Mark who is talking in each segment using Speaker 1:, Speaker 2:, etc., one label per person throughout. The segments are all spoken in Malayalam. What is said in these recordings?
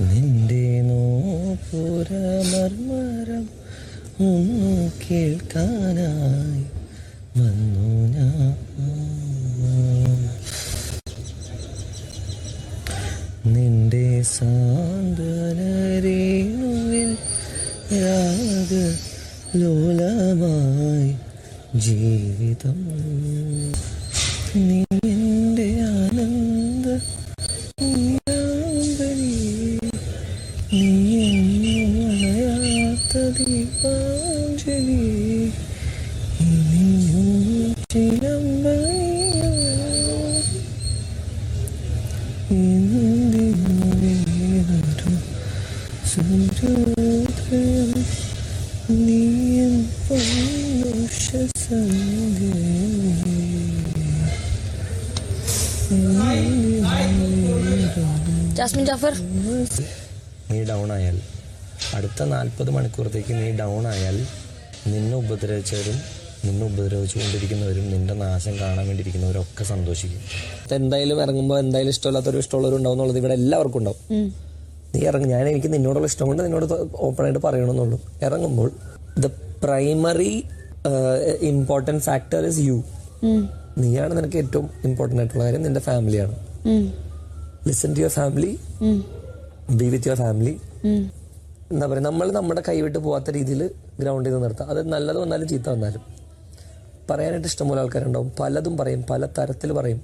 Speaker 1: നിന്റെ നോപുരമർമരം ഒന്നു കേൾക്കാനായി വന്നു ഞാൻ. നിന്റെ സാന്ത്വനരേണുവിൽ രാഗ ലോലമായി ജീവിതം. നീ എൻ്റെ ആനന്ദ നീയാമ്പലി, നീ എന്നും അണയാത്ത ദീപാഞ്ജലി, ഇനിയും ചിലമ്പണിയോ എന്തിനൊരു സൂര്യോദയം, നീയും
Speaker 2: ജാസ്മിൻ ജാഫർ.
Speaker 1: നീ ഡൗൺ ആയാൽ, അടുത്ത 40 മണിക്കൂറത്തേക്ക് നീ ഡൗൺ ആയാൽ നിന്നെ ഉപദ്രവിച്ചവരും നിന്നെ ഉപദ്രവിച്ചുകൊണ്ടിരിക്കുന്നവരും നിന്റെ നാശം കാണാൻ വേണ്ടിയിരിക്കുന്നവരും ഒക്കെ സന്തോഷിക്കും. എന്തായാലും ഇറങ്ങുമ്പോൾ എന്തായാലും ഇഷ്ടമുള്ളവരും ഉണ്ടാവും എന്നുള്ളത് ഇവിടെ എല്ലാവർക്കും ഉണ്ടാവും. നീ ഇറങ്ങും, എനിക്ക് നിന്നോടുള്ള ഇഷ്ടം കൊണ്ട് നിന്നോട് ഓപ്പണായിട്ട് പറയണമെന്നുള്ളൂ. ഇറങ്ങുമ്പോൾ the primary important factor is you. നീയാണ് നിനക്ക് ഏറ്റവും ഇമ്പോർട്ടൻ്റ് ആയിട്ടുള്ള കാര്യം. നിന്റെ ഫാമിലിയാണ്. Listen to your family, be with your family. എന്താ പറയുക, നമ്മൾ നമ്മുടെ കൈവിട്ട് പോകാത്ത രീതിയിൽ ഗ്രൗണ്ട് ചെയ്ത് നിർത്താം. അത് നല്ലത് വന്നാലും ചീത്ത വന്നാലും പറയാനായിട്ട് ഇഷ്ടംപോലെ ആൾക്കാരുണ്ടാവും. പലതും പറയും, പല തരത്തിൽ പറയും.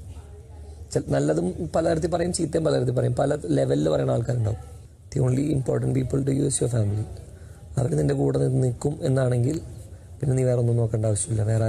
Speaker 1: നല്ലതും പലതരത്തിൽ പറയും, ചീത്തയും പലതരത്തിൽ പറയും, പല ലെവലിൽ പറയുന്ന ആൾക്കാരുണ്ടാവും. The only important people to use your family. അവർ നിന്റെ കൂടെ നിൽക്കും എന്നാണെങ്കിൽ പിന്നെ നീ വേറെ ഒന്നും നോക്കേണ്ട ആവശ്യമില്ല. വേറെ